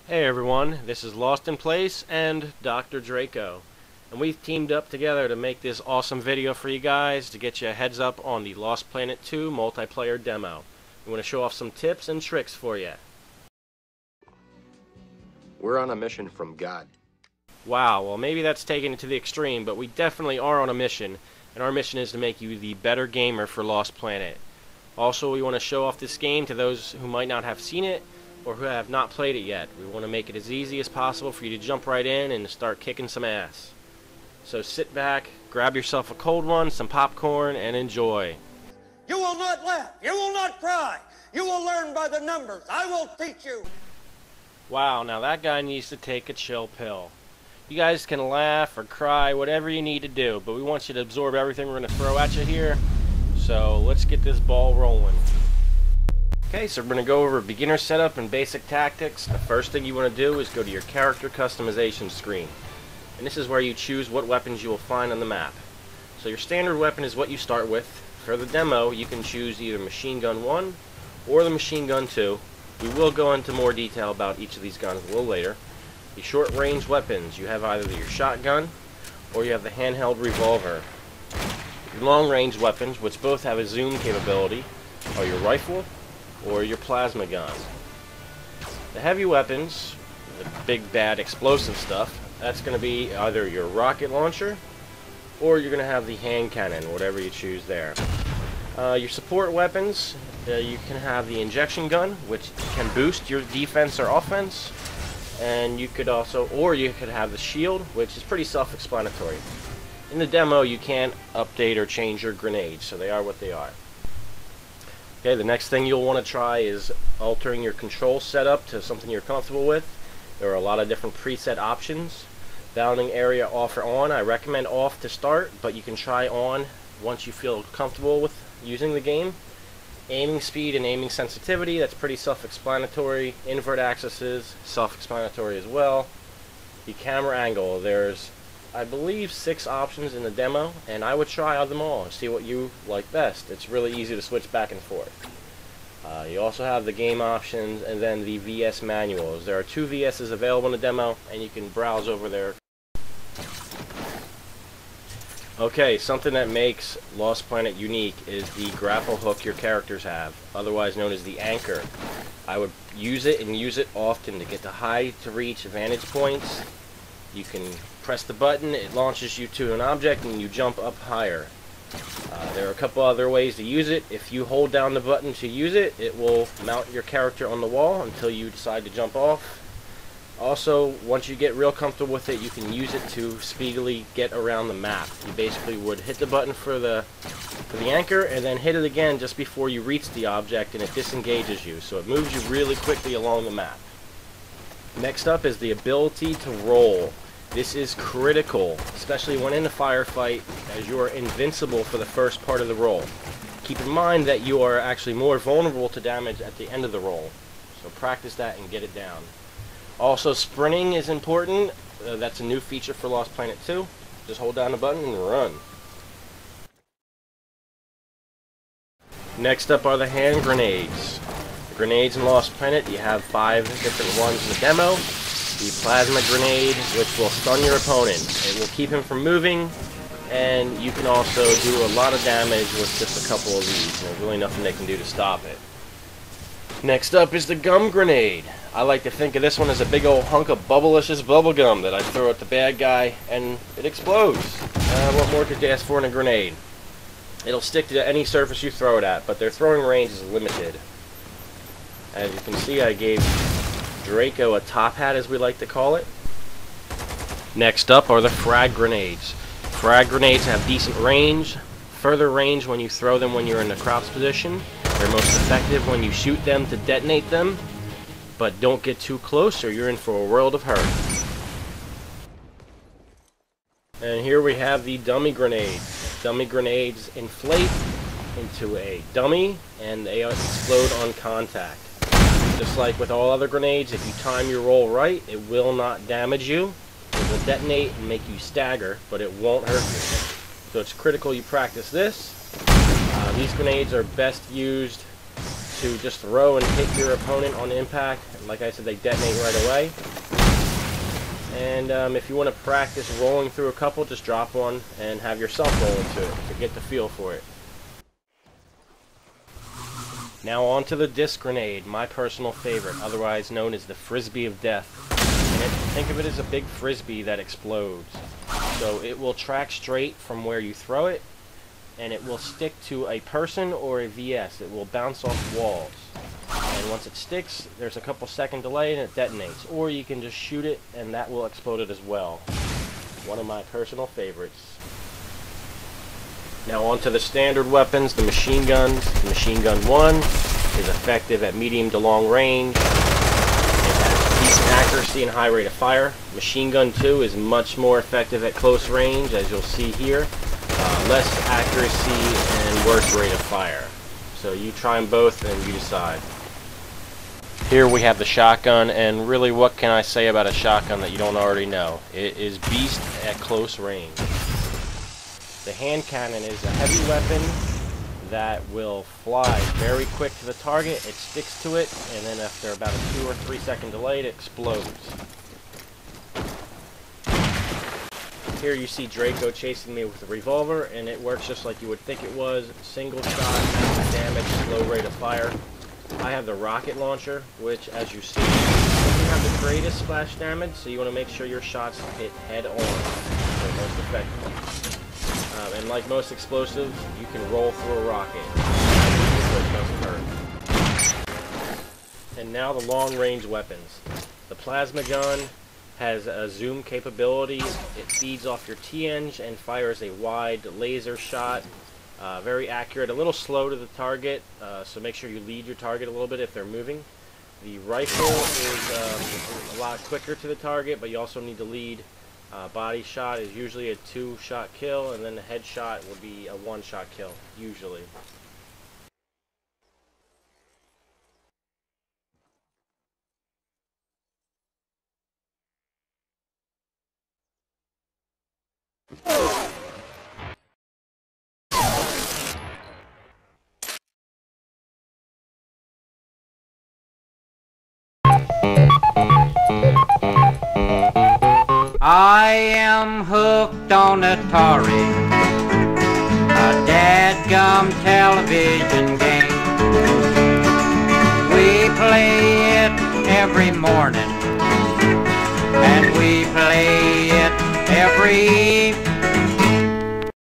Hey everyone, this is Lost in Place and Dr. Draco. And we've teamed up together to make this awesome video for you guys to get you a heads up on the Lost Planet 2 multiplayer demo. We want to show off some tips and tricks for you. We're on a mission from God. Wow, well maybe that's taking it to the extreme, but we definitely are on a mission, and our mission is to make you the better gamer for Lost Planet. Also, we want to show off this game to those who might not have seen it or who have not played it yet. We want to make it as easy as possible for you to jump right in and start kicking some ass. So sit back, grab yourself a cold one, some popcorn, and enjoy. You will not laugh. You will not cry. You will learn by the numbers. I will teach you. Wow, now that guy needs to take a chill pill. You guys can laugh or cry, whatever you need to do, but we want you to absorb everything we're going to throw at you here. So let's get this ball rolling. Okay, so we're going to go over beginner setup and basic tactics. The first thing you want to do is go to your character customization screen. And this is where you choose what weapons you will find on the map. So your standard weapon is what you start with. For the demo, you can choose either Machine Gun 1 or the Machine Gun 2. We will go into more detail about each of these guns a little later. The short range weapons, you have either your shotgun or you have the handheld revolver. Your long range weapons, which both have a zoom capability, are your rifle or your plasma gun. The heavy weapons, the big bad explosive stuff, that's going to be either your rocket launcher or you're going to have the hand cannon, whatever you choose there. Your support weapons, you can have the injection gun, which can boost your defense or offense, and you could also, or you could have the shield, which is pretty self-explanatory. In the demo, you can't update or change your grenades, so they are what they are. Okay, the next thing you'll want to try is altering your control setup to something you're comfortable with. There are a lot of different preset options. Bounding area off or on. I recommend off to start, but you can try on once you feel comfortable with using the game. Aiming speed and aiming sensitivity, that's pretty self-explanatory. Invert axis is self-explanatory as well. The camera angle, there's I believe 6 options in the demo, and I would try out them all and see what you like best. It's really easy to switch back and forth. You also have the game options and then the VS manuals. There are 2 VSs available in the demo, and you can browse over there. Okay, something that makes Lost Planet unique is the grapple hook your characters have, otherwise known as the anchor. I would use it and use it often to get to high to reach vantage points. You can press the button, it launches you to an object, and you jump up higher. There are a couple other ways to use it. If you hold down the button to use it, it will mount your character on the wall until you decide to jump off. Also, once you get real comfortable with it, you can use it to speedily get around the map. You basically would hit the button for the anchor, and then hit it again just before you reach the object, and it disengages you. So it moves you really quickly along the map. Next up is the ability to roll. This is critical, especially when in a firefight, as you are invincible for the first part of the roll. Keep in mind that you are actually more vulnerable to damage at the end of the roll, so practice that and get it down. Also, sprinting is important. That's a new feature for Lost Planet 2. Just hold down the button and run. Next up are the hand grenades. The grenades in Lost Planet, you have 5 different ones in the demo. The plasma grenade, which will stun your opponent. It will keep him from moving, and you can also do a lot of damage with just a couple of these. There's really nothing they can do to stop it. Next up is the gum grenade. I like to think of this one as a big old hunk of bubblicious bubble gum that I throw at the bad guy, and it explodes. What more could you ask for in a grenade? It'll stick to any surface you throw it at, but their throwing range is limited. As you can see, I gave Draco a top hat, as we like to call it. Next up are the frag grenades. Frag grenades have decent range, further range when you throw them when you're in the crouch position. They're most effective when you shoot them to detonate them, but don't get too close or you're in for a world of hurt. And here we have the dummy grenade. Dummy grenades inflate into a dummy and they explode on contact. Just like with all other grenades, if you time your roll right, it will not damage you. It will detonate and make you stagger, but it won't hurt you. So it's critical you practice this. These grenades are best used to just throw and hit your opponent on impact. Like I said, they detonate right away. And if you want to practice rolling through a couple, just drop one and have yourself roll into it to get the feel for it. Now on to the disc grenade, my personal favorite, otherwise known as the Frisbee of Death. And think of it as a big frisbee that explodes. So it will track straight from where you throw it, and it will stick to a person or a VS. It will bounce off walls. And once it sticks, there's a couple second delay and it detonates. Or you can just shoot it and that will explode it as well. One of my personal favorites. Now on to the standard weapons, the machine guns. The machine gun 1 is effective at medium to long range. It has decent accuracy and high rate of fire. Machine gun 2 is much more effective at close range, as you'll see here. Less accuracy and worse rate of fire. So you try them both and you decide. Here we have the shotgun, and really what can I say about a shotgun that you don't already know? It is beast at close range. The hand cannon is a heavy weapon that will fly very quick to the target. It sticks to it, and then after about a 2 or 3 second delay, it explodes. Here you see Draco chasing me with a revolver, and it works just like you would think it was. Single shot, massive damage, slow rate of fire. I have the rocket launcher, which, as you see, doesn't have the greatest splash damage, so you want to make sure your shots hit head on for most effective. And like most explosives, you can roll through a rocket, so it doesn't hurt. And now the long-range weapons. The plasma gun has a zoom capability. It feeds off your T-Eng and fires a wide laser shot. Very accurate, a little slow to the target, so make sure you lead your target a little bit if they're moving. The rifle is a lot quicker to the target, but you also need to lead. Body shot is usually a 2-shot kill, and then the headshot will be a 1-shot kill, usually. I am hooked on Atari, a dadgum television game. We play it every morning, and we play it every